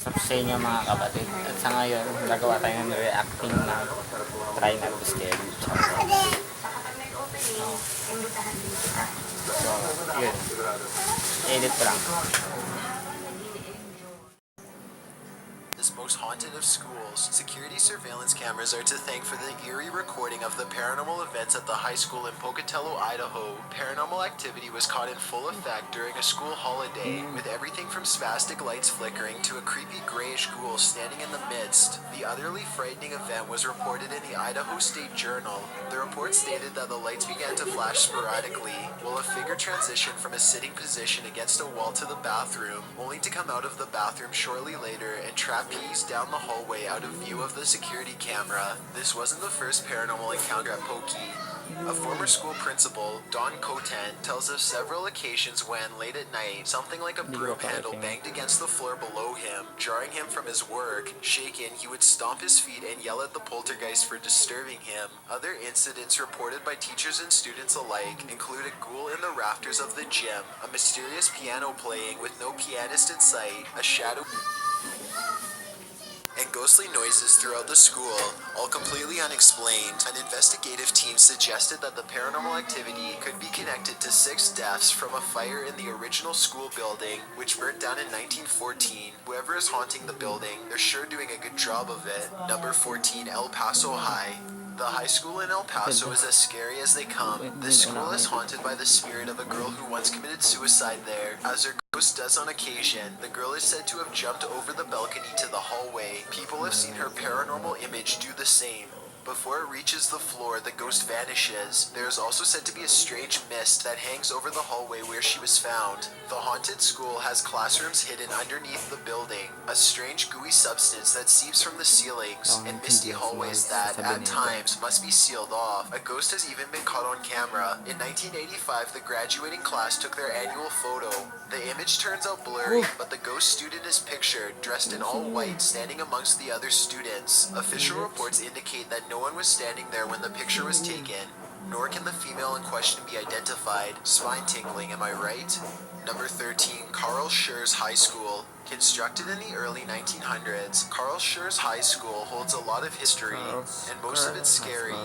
Sa inyo mga kapatid. At sa ngayon, gagawa tayo ng reacting na try not to scare you. So, yun. Edit ko lang. This most haunted of schools, security surveillance cameras are to thank for the eerie recording of the paranormal events at the high school in Pocatello, Idaho. Paranormal activity was caught in full effect during a school holiday, with everything from spastic lights flickering to a creepy grayish ghoul standing in the midst. The utterly frightening event was reported in the Idaho State Journal. The report stated that the lights began to flash sporadically, while a figure transitioned from a sitting position against a wall to the bathroom, only to come out of the bathroom shortly later and trapeze down the hallway out of view of the security camera. This wasn't the first paranormal encounter at Pokey. A former school principal, Don Cotan, tells of several occasions when, late at night, something like a broom handle banged against the floor below him, jarring him from his work. Shaken, he would stomp his feet and yell at the poltergeist for disturbing him. Other incidents reported by teachers and students alike include a ghoul in the rafters of the gym, a mysterious piano playing with no pianist in sight, a shadow and ghostly noises throughout the school, all completely unexplained. An investigative team suggested that the paranormal activity could be connected to 6 deaths from a fire in the original school building, which burnt down in 1914. Whoever is haunting the building, they're sure doing a good job of it. Number 14, El Paso High. The high school in El Paso is as scary as they come. The school is haunted by the spirit of a girl who once committed suicide there. As her ghost does on occasion, the girl is said to have jumped over the balcony to the hallway. People have seen her paranormal image do the same. Before it reaches the floor, the ghost vanishes. There is also said to be a strange mist that hangs over the hallway where she was found. The haunted school has classrooms hidden underneath the building, a strange gooey substance that seeps from the ceilings, and misty hallways that, at times, must be sealed off. A ghost has even been caught on camera. In 1985, the graduating class took their annual photo. The image turns out blurry, but the ghost student is pictured, dressed in all white, standing amongst the other students. Official reports indicate that no one was standing there when the picture was taken, nor can the female in question be identified. Spine tingling, am I right? Number 13, Carl Schurz High School. Constructed in the early 1900s, Carl Schurz High School holds a lot of history, and most of it's scary.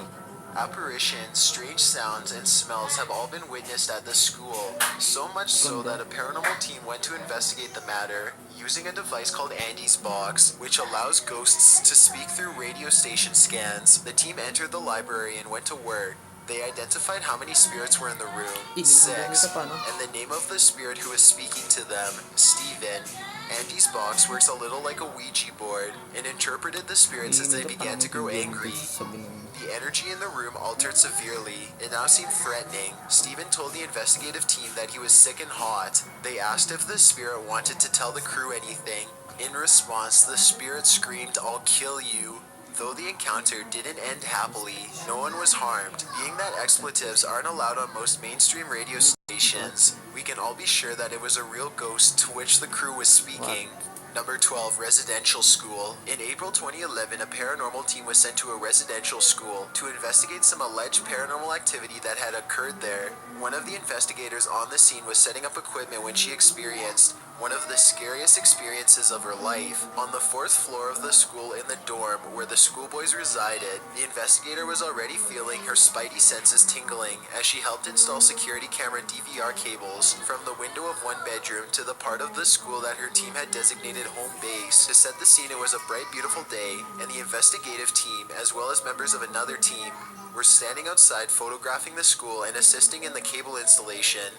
Apparitions, strange sounds, and smells have all been witnessed at the school, so much so that a paranormal team went to investigate the matter, using a device called Andy's Box, which allows ghosts to speak through radio station scans. The team entered the library and went to work. They identified how many spirits were in the room, 6, and the name of the spirit who was speaking to them, Steven. Andy's Box works a little like a Ouija board, and interpreted the spirits as they began to grow angry. The energy in the room altered severely. It now seemed threatening. Steven told the investigative team that he was sick and hot. They asked if the spirit wanted to tell the crew anything. In response, the spirit screamed, "I'll kill you." Though the encounter didn't end happily, no one was harmed. Being that expletives aren't allowed on most mainstream radio stations, we can all be sure that it was a real ghost to which the crew was speaking. Number 12, Residential School. In April 2011, a paranormal team was sent to a residential school to investigate some alleged paranormal activity that had occurred there. One of the investigators on the scene was setting up equipment when she experienced one of the scariest experiences of her life. On the 4th floor of the school in the dorm where the schoolboys resided, the investigator was already feeling her spidey senses tingling as she helped install security camera DVR cables from the window of one bedroom to the part of the school that her team had designated home base. To set the scene, it was a bright, beautiful day, and the investigative team, as well as members of another team, were standing outside photographing the school and assisting in the cable installation.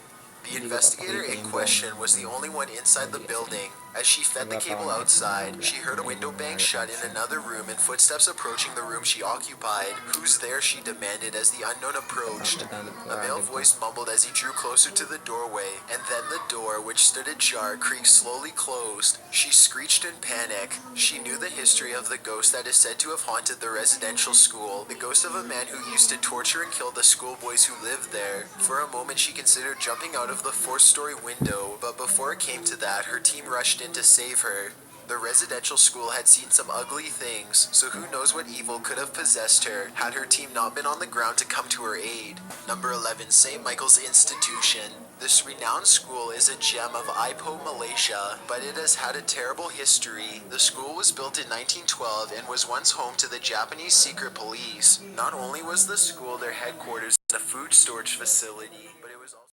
The investigator in question was the only one inside the building. As she fed the cable outside, she heard a window bang shut in another room and footsteps approaching the room she occupied. "Who's there?" she demanded as the unknown approached. A male voice mumbled as he drew closer to the doorway, and then the door, which stood ajar, creaked slowly closed. She screeched in panic. She knew the history of the ghost that is said to have haunted the residential school, the ghost of a man who used to torture and kill the schoolboys who lived there. For a moment she considered jumping out of the 4th-story window, but before it came to that, her team rushed in to save her. The residential school had seen some ugly things, so who knows what evil could have possessed her had her team not been on the ground to come to her aid. Number 11, St. Michael's Institution. This renowned school is a gem of Ipoh, Malaysia, but it has had a terrible history. The school was built in 1912 and was once home to the Japanese secret police. Not only was the school their headquarters and a food storage facility, but it was also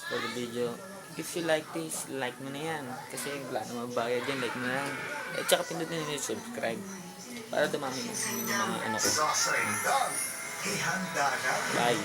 For the video, if you like this, like mo na yan. Kasi wala na magbayad yan, like mo na lang. At saka pindutin nyo yung subscribe. Para dumami yung mga ano ko. Bye.